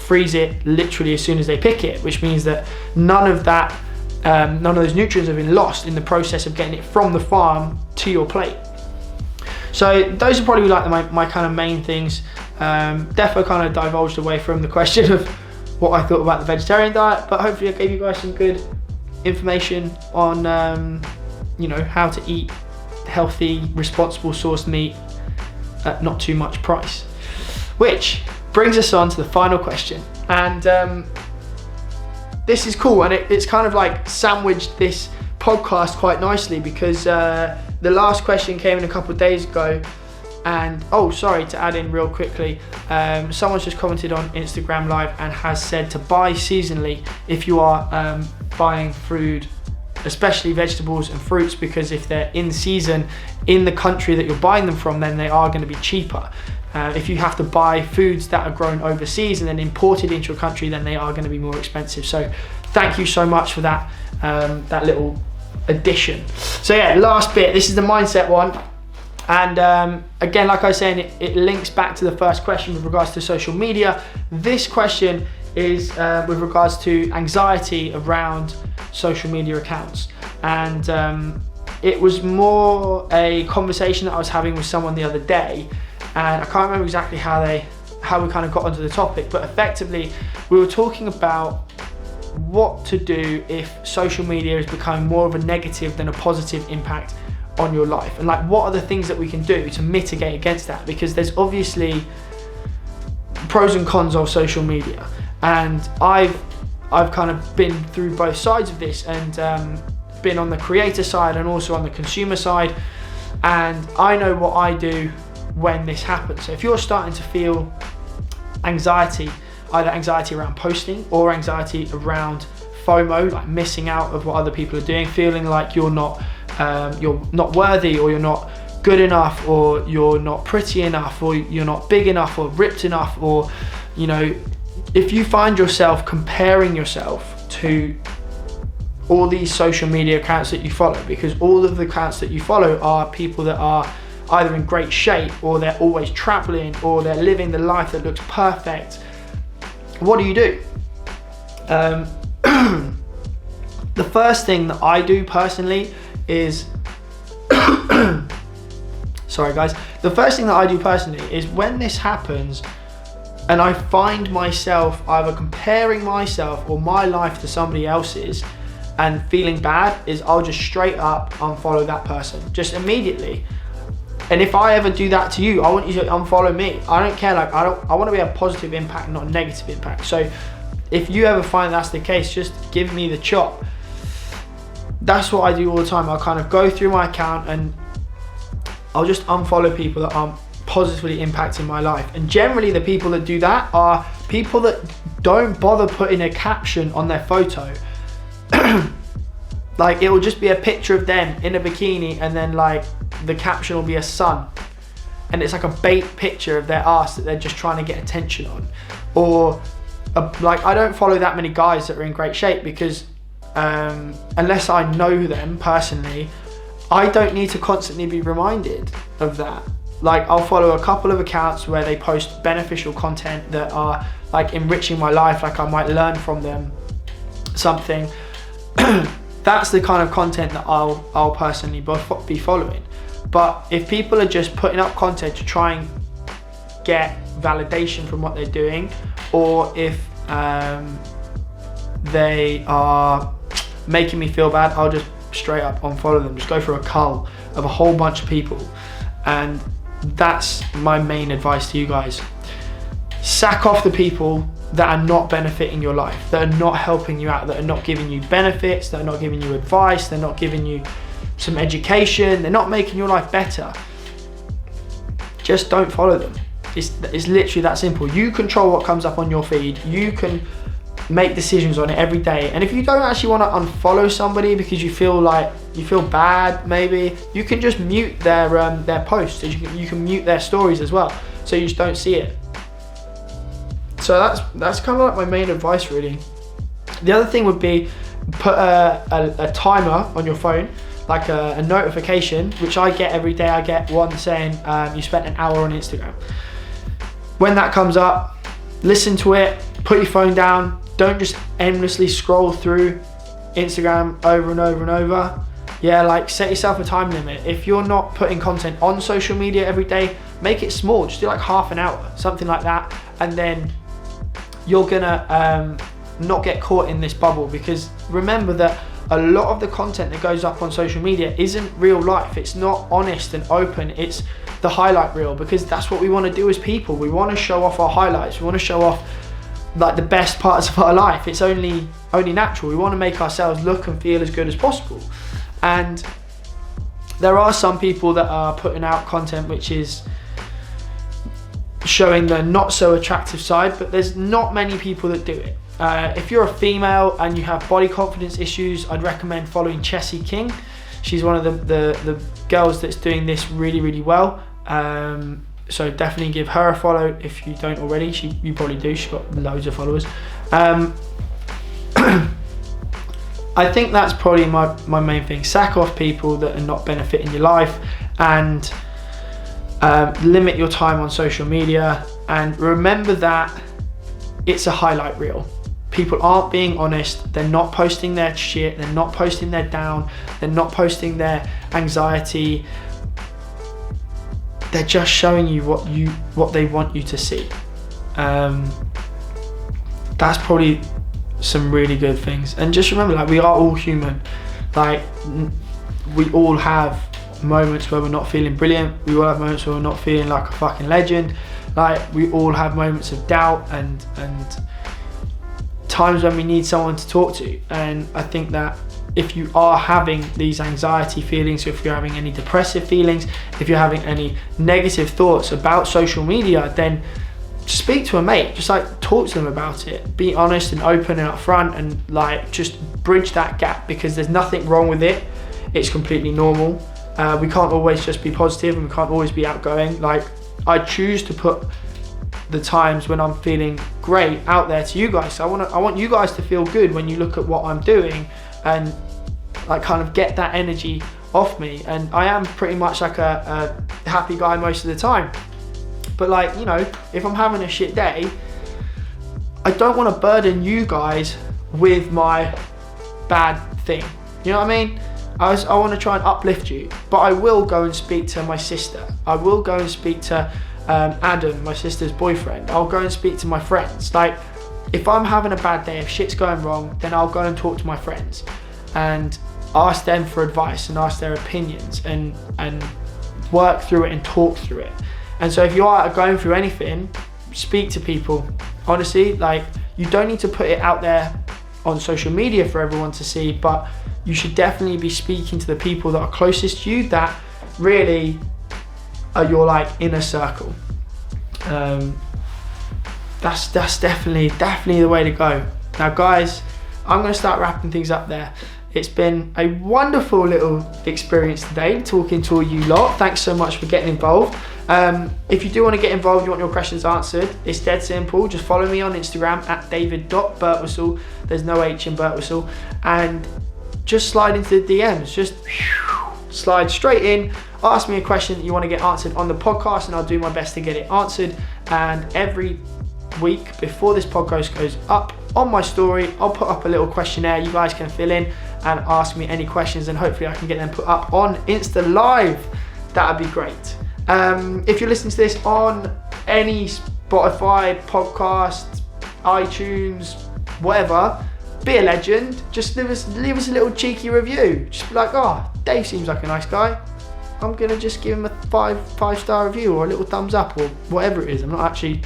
freeze it literally as soon as they pick it, which means that none of those nutrients have been lost in the process of getting it from the farm to your plate. So those are probably like my kind of main things. Defo kind of divulged away from the question of what I thought about the vegetarian diet, but hopefully I gave you guys some good information on how to eat healthy, responsible sourced meat at not too much price. Which brings us on to the final question, and this is cool, and it's kind of like sandwiched this podcast quite nicely, because the last question came in a couple of days ago. And to add in real quickly, someone's just commented on Instagram Live and has said to buy seasonally if you are buying food, especially vegetables and fruits, because if they're in season in the country that you're buying them from, then they are going to be cheaper. If you have to buy foods that are grown overseas and then imported into your country, then they are going to be more expensive. So thank you so much for that little addition. So yeah, last bit, this is the mindset one. And again, like I was saying, it links back to the first question with regards to social media. This question is with regards to anxiety around social media accounts. And it was more a conversation that I was having with someone the other day. And I can't remember exactly how we kind of got onto the topic, but effectively we were talking about what to do if social media is becoming more of a negative than a positive impact on your life, and like what are the things that we can do to mitigate against that, because there's obviously pros and cons of social media, and I've kind of been through both sides of this, and been on the creator side and also on the consumer side, and I know what I do when this happens. So if you're starting to feel anxiety, either anxiety around posting or anxiety around FOMO, like missing out of what other people are doing, feeling like you're not worthy, or you're not good enough, or you're not pretty enough, or you're not big enough or ripped enough, or if you find yourself comparing yourself to all these social media accounts that you follow, because all of the accounts that you follow are people that are either in great shape, or they're always traveling, or they're living the life that looks perfect, what do? The first thing that I do personally is sorry guys, the first thing that I do personally is when this happens and I find myself either comparing myself or my life to somebody else's and feeling bad, is I'll just straight up unfollow that person, just immediately. And if I ever do that to you, I want you to unfollow me. I don't care, I want to be a positive impact, not a negative impact. So if you ever find that's the case, just give me the chop. That's what I do all the time. I'll kind of go through my account and I'll just unfollow people that aren't positively impacting my life. And generally the people that do that are people that don't bother putting a caption on their photo. Like it will just be a picture of them in a bikini, and then like the caption will be a sun, and it's like a bait picture of their ass that they're just trying to get attention on. Or like I don't follow that many guys that are in great shape, because unless I know them personally, I don't need to constantly be reminded of that. Like I'll follow a couple of accounts where they post beneficial content that are like enriching my life, like I might learn from them something. That's the kind of content that I'll personally be following. But if people are just putting up content to try and get validation from what they're doing, or if they are making me feel bad, I'll just straight up unfollow them, just go through a cull of a whole bunch of people. And that's my main advice to you guys. Sack off the people that are not benefiting your life, that are not helping you out, that are not giving you benefits, that are not giving you advice, they're not giving you some education, they're not making your life better. Just don't follow them. It's literally that simple. You control what comes up on your feed. You can make decisions on it every day. And if you don't actually want to unfollow somebody because you feel bad, maybe you can just mute their posts. You can mute their stories as well, so you just don't see it. So that's kind of like my main advice, really. The other thing would be put a timer on your phone, like a notification, which I get every day. I get one saying you spent an hour on Instagram. When that comes up, listen to it, put your phone down. Don't just endlessly scroll through Instagram over and over and over. Yeah, like set yourself a time limit. If you're not putting content on social media every day, make it small. Just do like half an hour, something like that. And then you're gonna not get caught in this bubble, because remember that a lot of the content that goes up on social media isn't real life. It's not honest and open. It's the highlight reel, because that's what we want to do as people. We want to show off our highlights. We want to show off like the best parts of our life. It's only natural. We want to make ourselves look and feel as good as possible. And there are some people that are putting out content which is showing the not so attractive side, but there's not many people that do it. If you're a female and you have body confidence issues, I'd recommend following Chessie King. She's one of the girls that's doing this really, really well. So definitely give her a follow if you don't already. You probably do. She's got loads of followers. I think that's probably my main thing. Sack off people that are not benefiting your life, and limit your time on social media. And remember that it's a highlight reel. People aren't being honest. They're not posting their shit. They're not posting their down. They're not posting their anxiety. They're just showing you what they want you to see. That's probably some really good things. And just remember, like, we are all human. Like, we all have moments where we're not feeling brilliant. We all have moments where we're not feeling like a fucking legend. Like, we all have moments of doubt and times when we need someone to talk to. And I think that if you are having these anxiety feelings, if you're having any depressive feelings, if you're having any negative thoughts about social media, then speak to a mate. Just like talk to them about it. Be honest and open and upfront, and like just bridge that gap, because there's nothing wrong with it. It's completely normal. We can't always just be positive, and we can't always be outgoing. Like, I choose to put the times when I'm feeling great out there to you guys. So I want you guys to feel good when you look at what I'm doing, and like kind of get that energy off me. And I am pretty much like a happy guy most of the time. But like, you know, if I'm having a shit day, I don't want to burden you guys with my bad thing. You know what I mean? I want to try and uplift you, but I will go and speak to my sister. I will go and speak to Adam, my sister's boyfriend. I'll go and speak to my friends. Like, if I'm having a bad day, if shit's going wrong, then I'll go and talk to my friends and ask them for advice and ask their opinions and work through it and talk through it. And so if you are going through anything, speak to people. Honestly, like, you don't need to put it out there on social media for everyone to see, but you should definitely be speaking to the people that are closest to you, that really are your like inner circle. That's definitely the way to go. Now guys, I'm gonna start wrapping things up there. It's been a wonderful little experience today talking to all you lot. Thanks so much for getting involved. If you do want to get involved, you want your questions answered, it's dead simple. Just follow me on Instagram at david.birtwistle. There's no H in Birtwistle. And just slide into the DMs. Just slide straight in. Ask me a question that you want to get answered on the podcast, and I'll do my best to get it answered. And every week before this podcast goes up on my story, I'll put up a little questionnaire you guys can fill in and ask me any questions, and hopefully I can get them put up on Insta Live. That'd be great. If you're listening to this on any Spotify, podcast, iTunes, whatever, be a legend. Just leave us a little cheeky review. Just be like, oh, Dave seems like a nice guy. I'm gonna just give him a five-star review or a little thumbs up or whatever it is. I'm not actually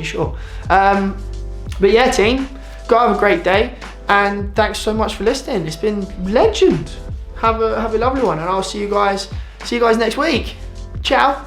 sure. But yeah, team, go have a great day, and thanks so much for listening. It's been legend. Have a lovely one, and I'll see you guys next week. Ciao.